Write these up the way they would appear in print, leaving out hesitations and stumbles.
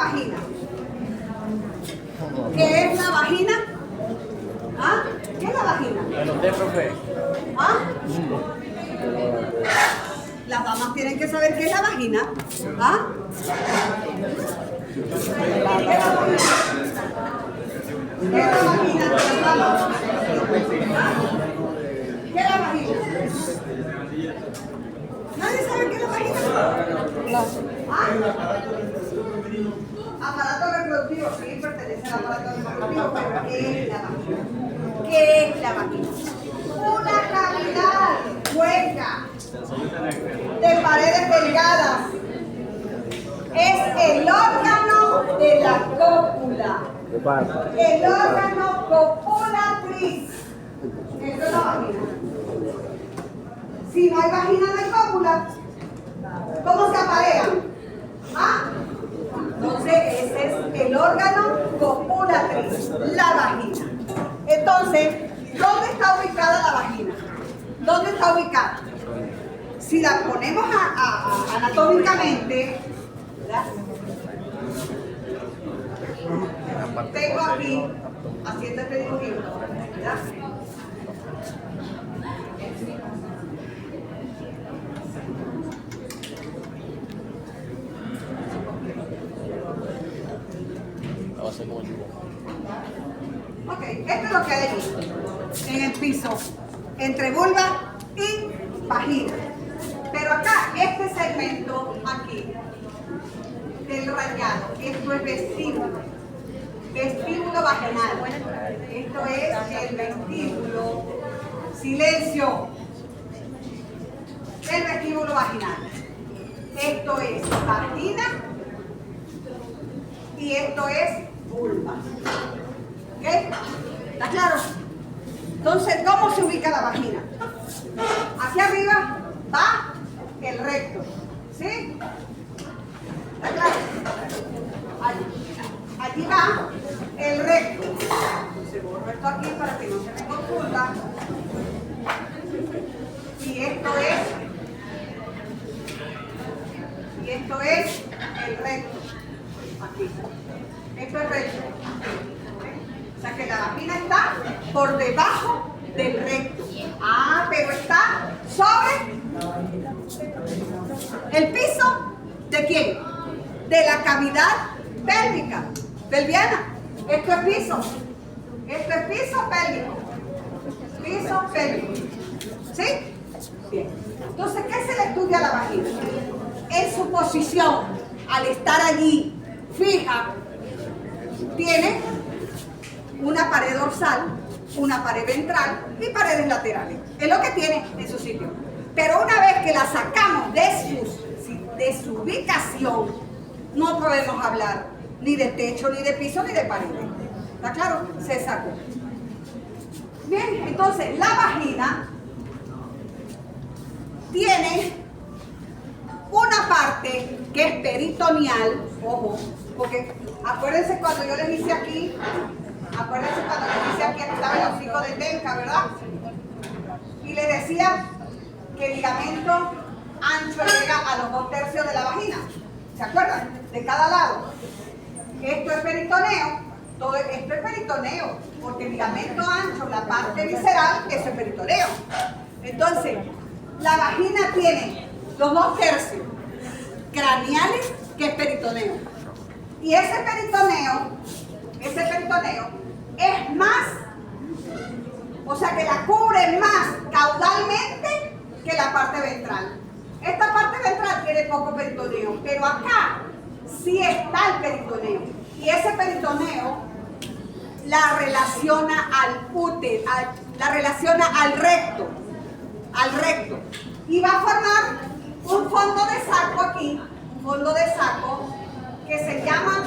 vagina? ¿Qué es la vagina? ¿Ah? ¿Qué es la vagina? ¿Ah? Las damas tienen que saber qué es la vagina. ¿Ah? ¿Qué es la vagina? ¿Qué es la vagina? ¿Qué es la vagina? ¿Nadie sabe qué es la vagina? No. ¿Ah? Aparato reproductivo, sí, pertenece al aparato reproductivo, pero ¿qué es la vagina? ¿Qué es la vagina? Una cavidad hueca de paredes delgadas. Es el órgano de la cópula. El órgano copulatriz. Eso es la vagina. Si no hay vagina, no hay cópula. ¿Cómo se aparean? ¿Ah? Entonces, ese es el órgano copulatriz, la vagina. Entonces, ¿dónde está ubicada la vagina? ¿Dónde está ubicada? Si la ponemos anatómicamente, ¿verdad? Tengo aquí, haciendo este dibujito, ¿verdad? Ok, esto es lo que hay aquí, en el piso, entre vulva y vagina. Pero acá, este segmento aquí, del rayado, esto es vestíbulo, vestíbulo vaginal. Esto es el vestíbulo, silencio, el vestíbulo vaginal. Esto es vagina y esto es vulva. ¿Ok? ¿Está claro? Entonces, ¿cómo se ubica la vagina? Hacia arriba va el recto. ¿Sí? ¿Está claro? Allí va el recto. Se borra esto aquí para que no se me confunda. Y esto es el recto. Aquí. Esto es recto. O sea que la vagina está por debajo del recto. Ah, pero está sobre el piso ¿de quién? De la cavidad pélvica, pelviana. Esto es piso. Esto es piso pélvico. Piso pélvico. ¿Sí? Bien. Entonces, ¿qué se le estudia a la vagina? En su posición, al estar allí fija, tiene una pared dorsal, una pared ventral y paredes laterales. Es lo que tiene en su sitio. Pero una vez que la sacamos de su ubicación, no podemos hablar ni de techo, ni de piso, ni de paredes. ¿Está claro? Se sacó. Bien, entonces la vagina tiene una parte que es peritoneal, ojo, porque acuérdense cuando yo les hice aquí, aquí estaba el hocico de Tenca, ¿verdad? Y les decía que el ligamento ancho llega a los 2/3 de la vagina. ¿Se acuerdan? De cada lado. Esto es peritoneo, todo esto es peritoneo, porque el ligamento ancho, la parte visceral, eso es peritoneo. Entonces, la vagina tiene los 2/3 craneales, que es peritoneo. Y ese peritoneo es más, o sea que la cubre más caudalmente que la parte ventral. Esta parte ventral tiene poco peritoneo, pero acá sí está el peritoneo. Y ese peritoneo la relaciona al útero, la relaciona al recto. Y va a formar un fondo de saco aquí, un fondo de saco que se llama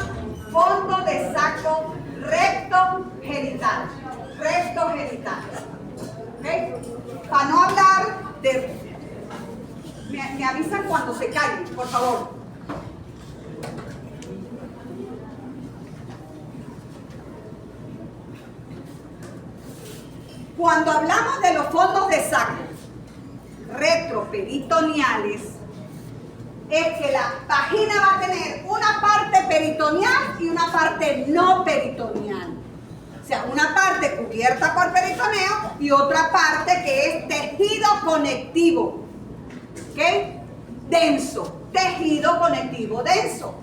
fondo de saco recto genital. ¿Okay? Para no hablar de... Me avisan cuando se callen, por favor. Cuando hablamos de los fondos de saco retroperitoneales, es que la vagina va a tener una parte peritoneal parte no peritoneal. O sea, una parte cubierta por peritoneo y otra parte que es tejido conectivo. ¿Ok? Denso. Tejido conectivo denso.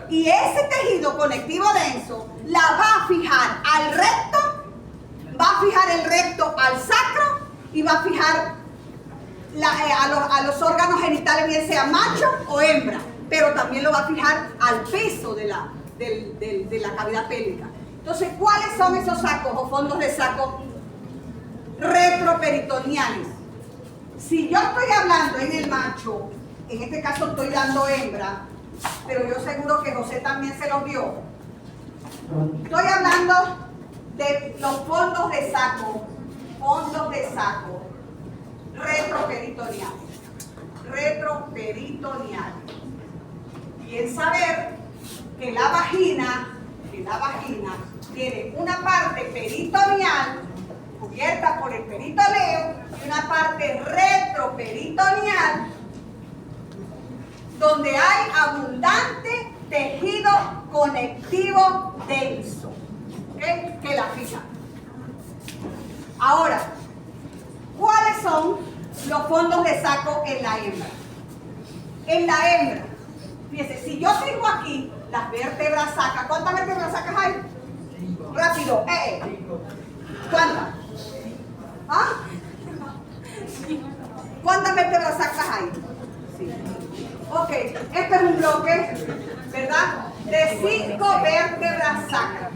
Y ese tejido conectivo denso la va a fijar al recto, va a fijar el recto al sacro y va a fijar a los órganos genitales, bien sea macho o hembra, pero también lo va a fijar al piso de la cavidad pélvica. Entonces, ¿cuáles son esos sacos o fondos de saco retroperitoneales? Si yo estoy hablando en el macho, en este caso estoy dando hembra, pero yo seguro que José también se los dio. Estoy hablando de los fondos de saco retroperitoneales. Bien saber que la vagina tiene una parte peritoneal cubierta por el peritoneo y una parte retroperitoneal donde hay abundante tejido conectivo denso, ¿okay? Que la fija. Ahora, ¿cuáles son los fondos de saco en la hembra? En la hembra, fíjense, si yo tengo aquí las vértebras sacas, ¿cuántas vértebras sacas hay? Rápido, ¿cuántas? ¿Ah? ¿Cuántas vértebras sacas hay? Sí. Ok, este es un bloque, ¿verdad? De 5 vértebras sacras.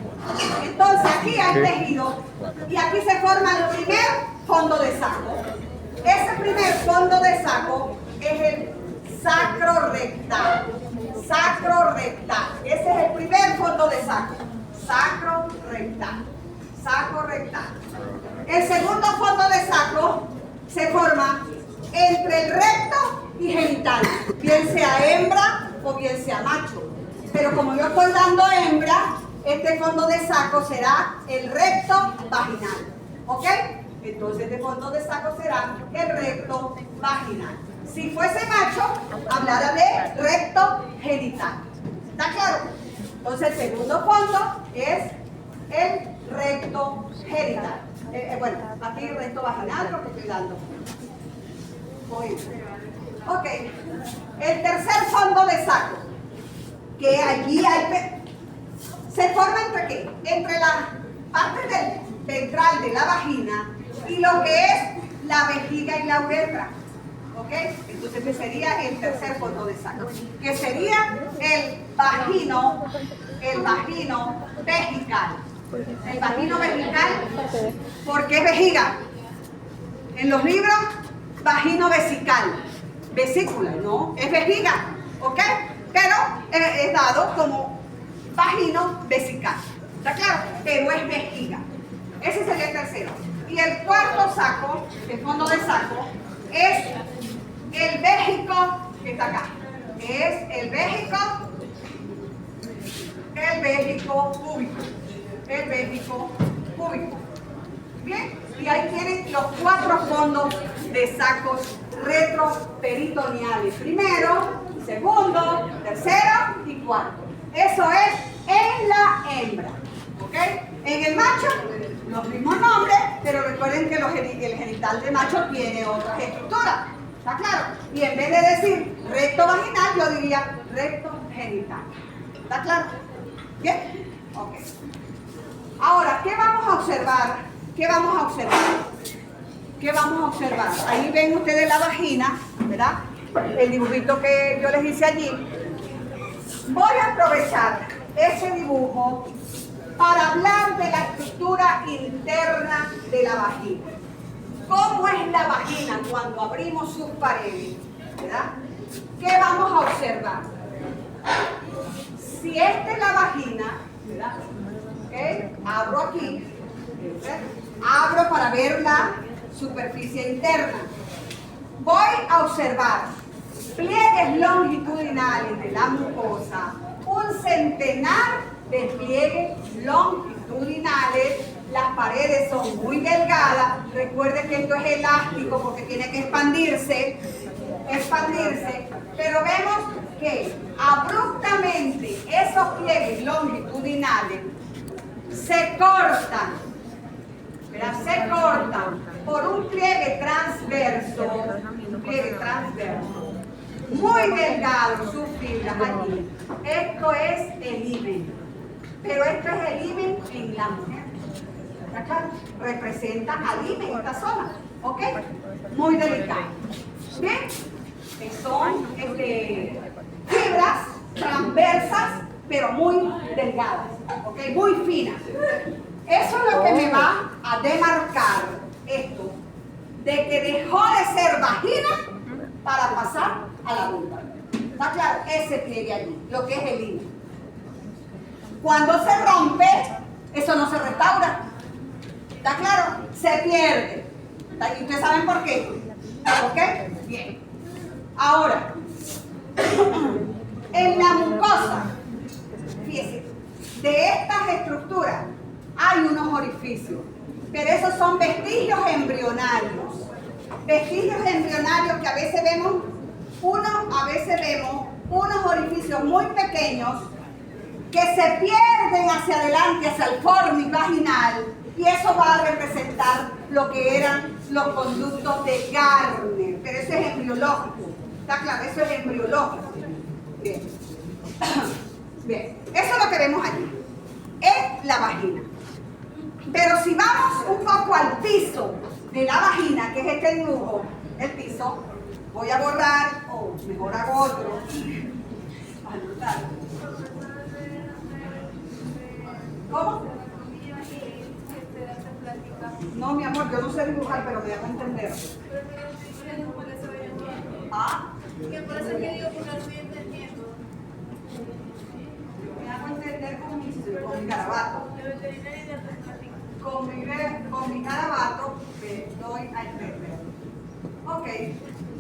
Entonces aquí hay tejido y aquí se forma el primer fondo de saco. Ese primer fondo de saco es el sacro rectal. Sacro rectal. Ese es el primer fondo de saco. Sacro rectal. Sacro rectal. El segundo fondo de saco se forma entre el recto y genital, bien sea hembra o bien sea macho. Pero como yo estoy dando hembra, este fondo de saco será el recto vaginal. ¿Ok? Entonces este fondo de saco será el recto vaginal. Si fuese macho, hablara de recto genital. ¿Está claro? Entonces el segundo fondo es el recto genital. Bueno, aquí el recto vaginal lo que estoy dando. Ok. El tercer fondo de saco, que allí hay, se forma entre qué? Entre la parte ventral de la vagina y lo que es la vejiga y la uretra. ¿Ok? Entonces este sería el tercer fondo de saco, que sería el vagino vejical. El vagino vejical, ¿por qué vejiga? En los libros, vagino vesical. Vesícula, no, es vejiga, ¿ok? Pero es dado como vagino vesical. ¿Está claro? Pero es vejiga. Ese sería el tercero. Y el cuarto saco, el fondo de saco, es el véjico que está acá. Es el véjico púbico. El véjico púbico. Bien, y ahí tienen los 4 fondos de sacos retroperitoneales. Primero, segundo, tercero y cuarto. Eso es en la hembra. ¿Ok? En el macho, los mismos nombres, pero recuerden que el genital de macho tiene otras estructuras. ¿Está claro? Y en vez de decir recto vaginal, yo diría recto genital. ¿Está claro? ¿Bien? Ok. Ahora, ¿qué vamos a observar? ¿Qué vamos a observar? ¿Qué vamos a observar? Ahí ven ustedes la vagina, ¿verdad? El dibujito que yo les hice allí. Voy a aprovechar ese dibujo para hablar de la estructura interna de la vagina. ¿Cómo es la vagina cuando abrimos sus paredes? ¿Verdad? ¿Qué vamos a observar? Si esta es la vagina, ¿verdad? ¿Okay? Abro aquí. ¿Okay? Abro para ver la superficie interna. Voy a observar pliegues longitudinales de la mucosa, un centenar de pliegues longitudinales. Las paredes son muy delgadas. Recuerden que esto es elástico porque tiene que expandirse. Pero vemos que abruptamente esos pliegues longitudinales se cortan, ¿verdad? Se cortan por un pliegue transverso, muy delgado, sus fibras aquí. Esto es el himen, pero esto es el himen en la mujer. ¿Está claro? Representa al himen esta zona, ¿ok? Muy delicado. Bien, son fibras transversas, pero muy delgadas, ¿ok? Muy finas. Eso es lo que me va a demarcar esto, de que dejó de ser vagina para pasar a la vulva. ¿Está claro? Ese pliegue allí, lo que es el himen. Cuando se rompe, eso no se restaura. ¿Está claro? Se pierde. ¿Y ustedes saben por qué? ¿Ok? Bien. Ahora, en la mucosa, fíjense, de estas estructuras hay unos orificios, pero esos son vestigios embrionarios. Vestigios embrionarios que a veces vemos unos orificios muy pequeños que se pierden hacia adelante, hacia el fornix vaginal, y eso va a representar lo que eran los conductos de Gardner, pero eso es embriológico. ¿Está claro? Eso es embriológico. Bien. Bien. Eso es lo que vemos allí. Es la vagina. Pero si vamos un poco al piso de la vagina, que es este dibujo, el piso, voy a borrar, o mejor hago otro. ¿Cómo? No, mi amor, yo no sé dibujar, pero me hago entender. ¿Ah? Que por eso yo digo que no estoy entendiendo. Me hago entender con mi garabato. Con mi garabato me doy a entender. Ok. ¿Qué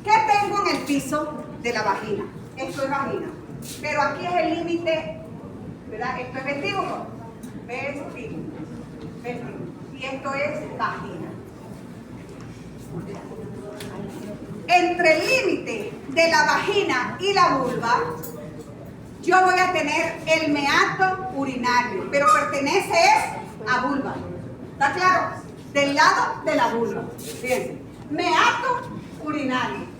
tengo en el piso de la vagina? Esto es vagina. Pero aquí es el límite, ¿verdad? Esto es vestíbulo. Vestíbulo. Y esto es vagina. Entre el límite de la vagina y la vulva, yo voy a tener el meato urinario, pero pertenece a vulva. ¿Está claro? Del lado de la vulva. Fíjense. Meato urinario.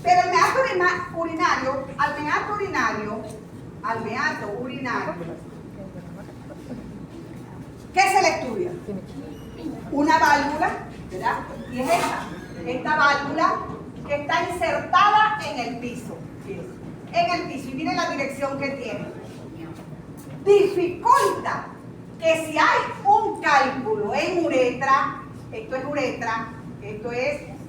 Pero el meato urinario, al meato urinario, ¿qué se le estudia? Una válvula, ¿verdad? Y es esta válvula que está insertada en el piso. En el piso. Y miren la dirección que tiene. Dificulta que si hay un cálculo en uretra, esto es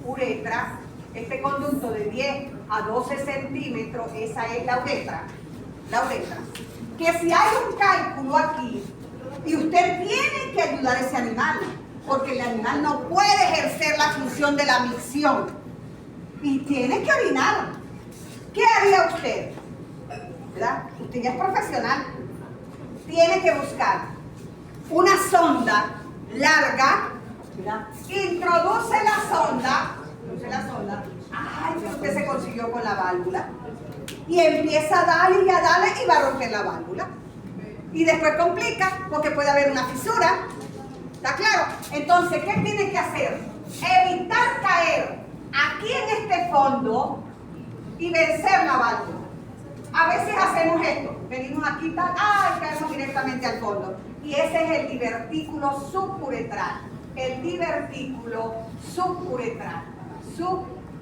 uretra, este conducto de 10 a 12 centímetros, esa es la uretra. Que si hay un cálculo aquí, y usted tiene que ayudar a ese animal, porque el animal no puede ejercer la función de la micción y tiene que orinar. ¿Qué haría usted? ¿Verdad? Usted ya es profesional. Tiene que buscar una sonda larga, ¿verdad? Introduce la sonda. Ay, que usted se consiguió con la válvula. Y empieza a darle y va a romper la válvula. Y después complica porque puede haber una fisura. ¿Está claro? Entonces, ¿qué tiene que hacer? Evitar caer aquí en este fondo y vencer la válvula. A veces hacemos esto. Venimos aquí, caemos directamente al fondo. Y ese es el divertículo suburetral. El divertículo suburetral.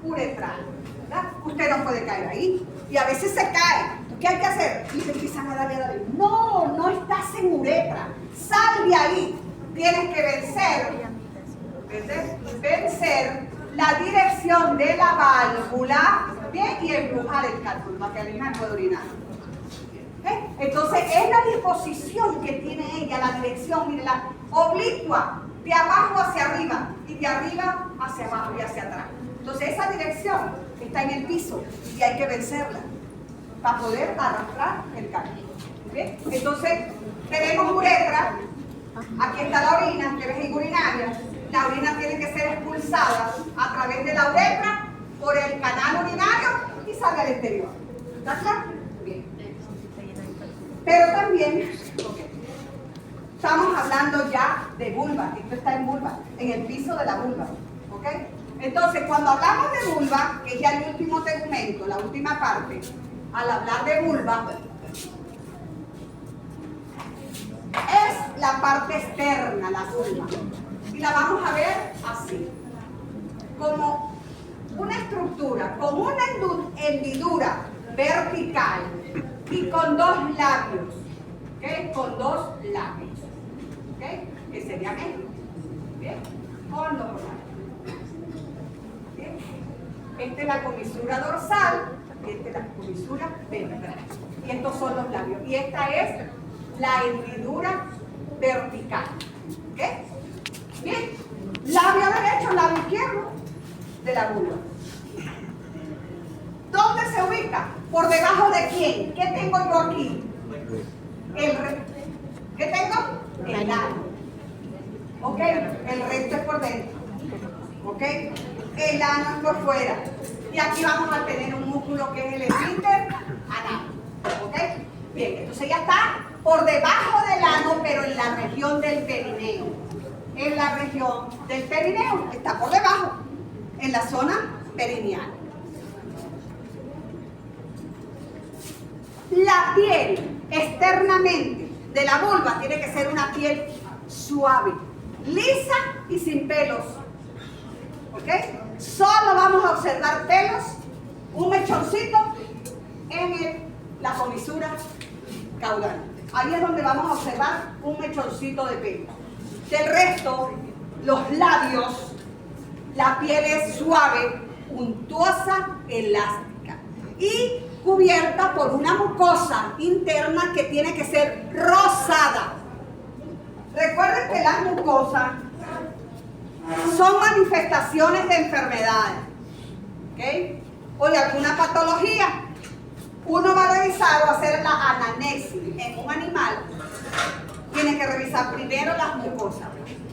¿Verdad? Usted no puede caer ahí. Y a veces se cae. ¿Qué hay que hacer? Y se empiezan a darle. No estás en uretra. Sal de ahí. Tienes que vencer la dirección de la válvula, ¿bien? Y empujar el cálculo para que el animal pueda orinar. Entonces es la disposición que tiene ella, la dirección, mire, la oblicua, de abajo hacia arriba y de arriba hacia abajo y hacia atrás. Entonces esa dirección está en el piso y hay que vencerla para poder arrastrar el cálculo. ¿Bien? Entonces tenemos uretra, aquí está la orina, que es urinaria. La orina tiene que ser expulsada a través de la uretra por el canal urinario y sale al exterior. ¿Está claro? Pero también, ok, estamos hablando ya de vulva, esto está en vulva, en el piso de la vulva, ¿ok? Entonces, cuando hablamos de vulva, que es ya el último tegumento, la última parte, al hablar de vulva, es la parte externa, la vulva. Y la vamos a ver así, como una estructura, con una hendidura vertical y con dos labios, ¿ok? Con dos labios, ¿ok? Que serían estos, ¿bien? Con dos labios. ¿Bien? Esta es la comisura dorsal y esta es la comisura ventral. Y estos son los labios. Y esta es la hendidura vertical, ¿ok? Bien, labio derecho, labio izquierdo de la vulva. ¿Dónde se ubica? ¿Por debajo de quién? ¿Qué tengo yo aquí? ¿Qué tengo? El ano. ¿Ok? El recto es por dentro. ¿Ok? El ano es por fuera. Y aquí vamos a tener un músculo que es el esfínter anal. ¿Ok? Bien, entonces ya está por debajo del ano, pero en la región del perineo. En la región del perineo, está por debajo, en la zona perineal. La piel externamente de la vulva tiene que ser una piel suave, lisa y sin pelos. ¿Ok? Solo vamos a observar pelos, un mechoncito en la comisura caudal. Ahí es donde vamos a observar un mechoncito de pelo. Del resto, los labios, la piel es suave, untuosa, elástica y cubierta por una mucosa interna que tiene que ser rosada. Recuerden que las mucosas son manifestaciones de enfermedades, ¿ok? O de alguna patología. Uno va a revisar o hacer la anamnesis en un animal. Tiene que revisar primero las mucosas.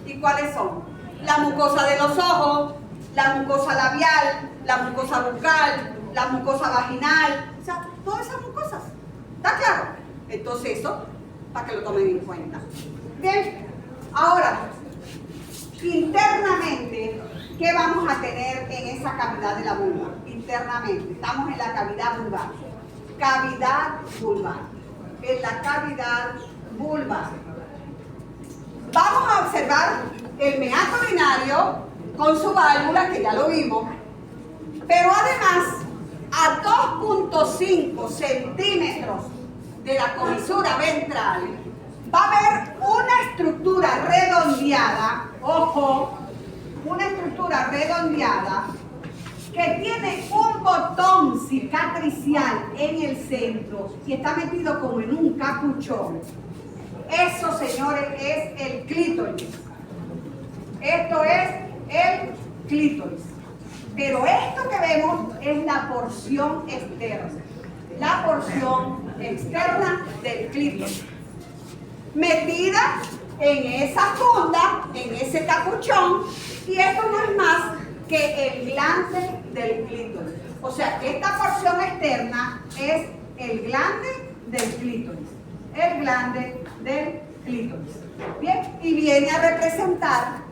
¿Y cuáles son? La mucosa de los ojos, la mucosa labial, la mucosa bucal, la mucosa vaginal, o sea, todas esas mucosas. ¿Está claro? Entonces eso, para que lo tomen en cuenta. Bien, ahora, internamente, ¿qué vamos a tener en esa cavidad de la vulva? Internamente, estamos en la cavidad vulvar. Cavidad vulvar. En la cavidad vulvar. Vamos a observar el meato urinario con su válvula, que ya lo vimos, pero además a 2.5 centímetros de la comisura ventral va a haber una estructura redondeada, ojo, una estructura redondeada que tiene un botón cicatricial en el centro y está metido como en un capuchón. Eso, señores, es el clítoris. Esto es el clítoris. Pero esto que vemos es la porción externa. La porción externa del clítoris. Metida en esa funda, en ese capuchón, y esto no es más que el glande del clítoris. O sea, que esta porción externa es el glande del clítoris. El glande del clítoris. Bien, y viene a representar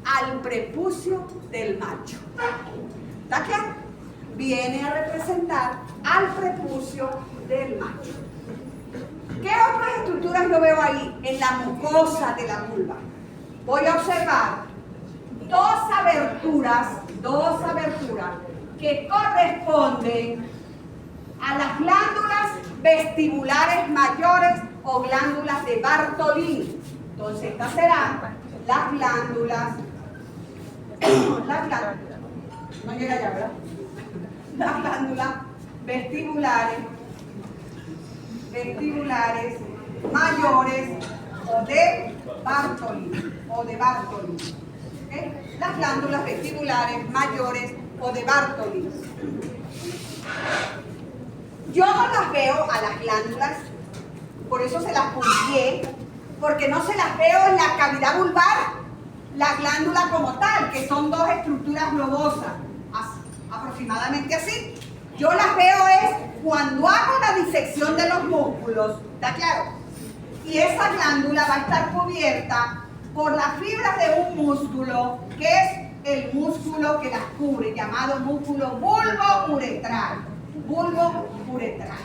al prepucio del macho. ¿Está claro? Viene a representar al prepucio del macho. ¿Qué otras estructuras yo veo ahí? En la mucosa de la vulva. Voy a observar dos aberturas que corresponden a las glándulas vestibulares mayores o glándulas de Bartolini. Entonces, estas serán las glándulas, no llega ya, ¿verdad? Las glándulas vestibulares mayores o de Bartolini. ¿Okay? Las glándulas vestibulares mayores o de Bartolini. Yo no las veo a las glándulas, por eso se las punteé, porque no se las veo en la cavidad vulvar, la glándula como tal, que son dos estructuras globosas, aproximadamente así. Yo las veo es cuando hago la disección de los músculos, ¿está claro? Y esa glándula va a estar cubierta por las fibras de un músculo que es el músculo que las cubre, llamado músculo bulbo-uretral. Bulbo-uretral.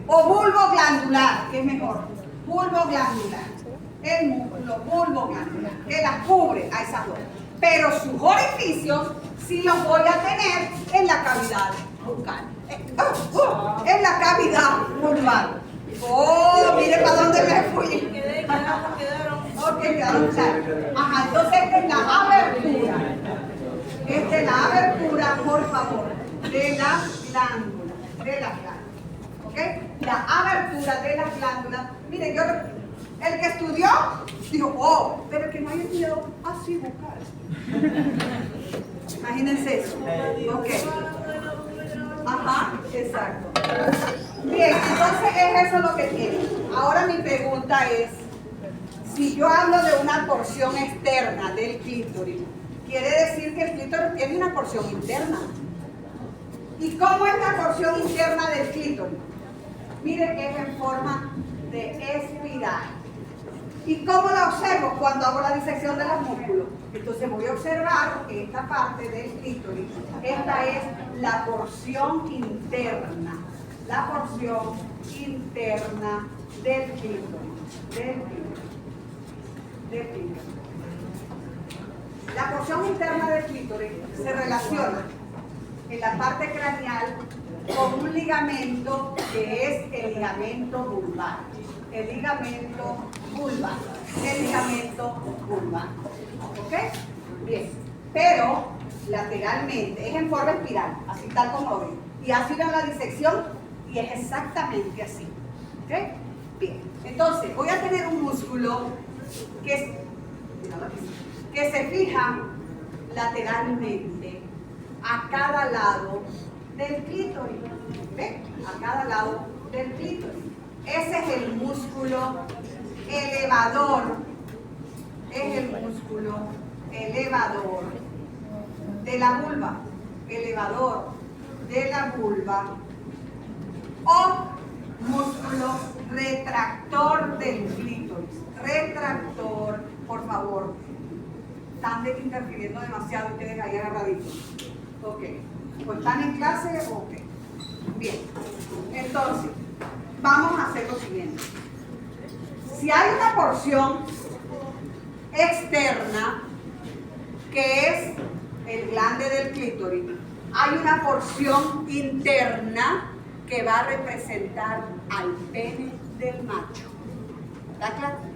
O bulbo glandular, que es mejor. Bulbo glandular. El músculo bulbo-glandular, que las cubre a esas dos. Pero sus orificios sí los voy a tener en la cavidad bucal. En la cavidad vulvar. Oh, mire para dónde me fui. Quedaron. Ok, quedaron claros. Ajá, entonces esta es la abertura. Esta es la abertura, por favor, de las glándulas. De las glándulas. ¿Ok? La abertura de las glándulas. Miren, yo, el que estudió, dijo, oh, pero que no haya estudiado así bucal. Imagínense eso. Ok. Ajá, exacto. Bien, entonces es eso lo que tiene. Ahora mi pregunta es, si yo hablo de una porción externa del clítoris, quiere decir que el clítoris tiene una porción interna. ¿Y cómo es la porción interna del clítoris? Miren que es en forma de espiral. ¿Y cómo la observo? Cuando hago la disección de los músculos. Entonces voy a observar que esta parte del clítoris, esta es la porción interna. La porción interna del clítoris. Del clítoris. La porción interna del clítoris se relaciona en la parte craneal con un ligamento que es el ligamento vulvar. El ligamento vulvar. El ligamento vulvar. ¿Ok? Bien. Pero lateralmente es en forma espiral, así tal como ven. Y así va la disección y es exactamente así. ¿Ok? Bien. Entonces voy a tener un músculo que se fija lateralmente a cada lado del clítoris. ¿Ve? A cada lado del clítoris. Ese es el músculo elevador. Es el músculo elevador de la vulva. Elevador de la vulva. O músculo retractor del clítoris. Retractor, por favor. Están interfiriendo demasiado ustedes ahí agarraditos. Ok. ¿O están en clase? Ok. Bien. Entonces, vamos a hacer lo siguiente. Si hay una porción externa, que es el glande del clítoris, hay una porción interna que va a representar al pene del macho.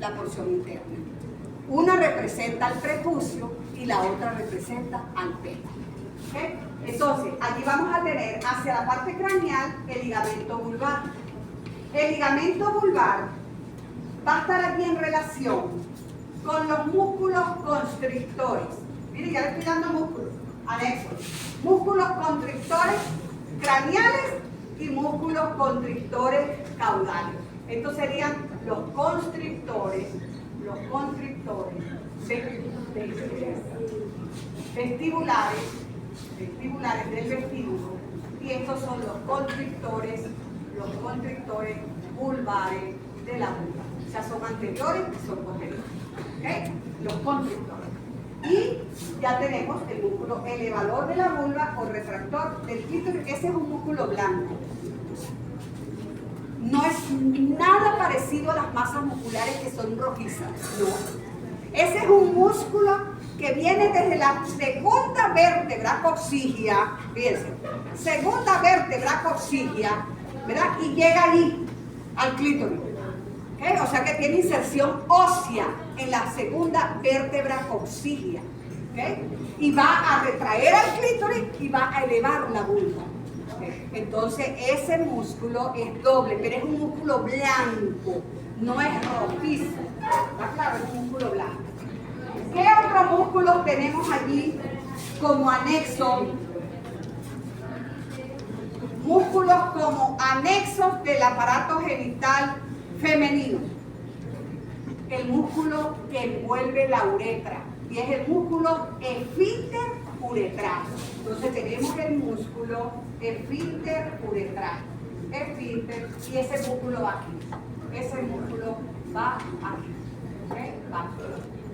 La porción interna. Una representa al prepucio y la otra representa al pene. ¿Okay? Entonces, allí vamos a tener hacia la parte craneal el ligamento vulvar. El ligamento vulvar va a estar aquí en relación con los músculos constrictores. Miren, ya le estoy dando músculos anexos. Músculos constrictores craneales y músculos constrictores caudales. Estos serían los constrictores vestibulares del vestíbulo, y estos son los constrictores vulvares de la vulva. O sea, son anteriores y son posteriores. ¿Okay? Los constrictores. Y ya tenemos el músculo elevador de la vulva o retractor del clítoris. Ese es un músculo blanco. No es nada parecido a las masas musculares que son rojizas. No. Ese es un músculo que viene desde la segunda vértebra coccigia, fíjense, segunda vértebra coccigia, ¿verdad? Y llega ahí, al clítoris. ¿Okay? O sea que tiene inserción ósea en la segunda vértebra coccigia. ¿Okay? Y va a retraer al clítoris y va a elevar la vulva. ¿Okay? Entonces ese músculo es doble, pero es un músculo blanco, no es rojizo. ¿Está claro? Es un músculo blanco. ¿Qué otros músculos tenemos allí como anexo? Músculos como anexos del aparato genital femenino. El músculo que envuelve la uretra y es el músculo esfínter uretral. Entonces tenemos el músculo esfínter uretral. Esfínter, y ese músculo va aquí. Ese músculo va aquí. ¿Ok? Va aquí.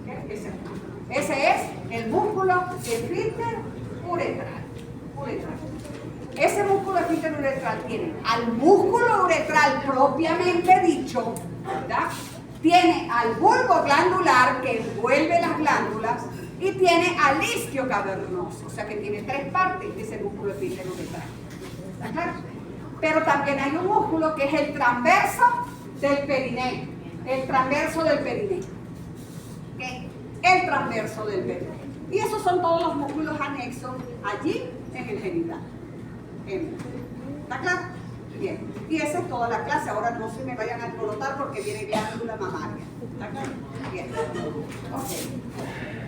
¿Ok? Ese es el músculo esfínter uretral. Ese músculo esfínter uretral tiene al músculo uretral propiamente dicho, ¿verdad? Tiene al bulbo glandular que envuelve las glándulas y tiene al isquio cavernoso, o sea que tiene tres partes de ese músculo esfínter uretral. ¿Está claro? Pero también hay un músculo que es el transverso del perineo. El transverso del perineo. ¿Okay? El transverso del perineo. Y esos son todos los músculos anexos allí en el genital. ¿Está claro? Bien. Y esa es toda la clase. Ahora no se me vayan a alborotar porque viene glándula mamaria. ¿Está claro? Bien. Ok.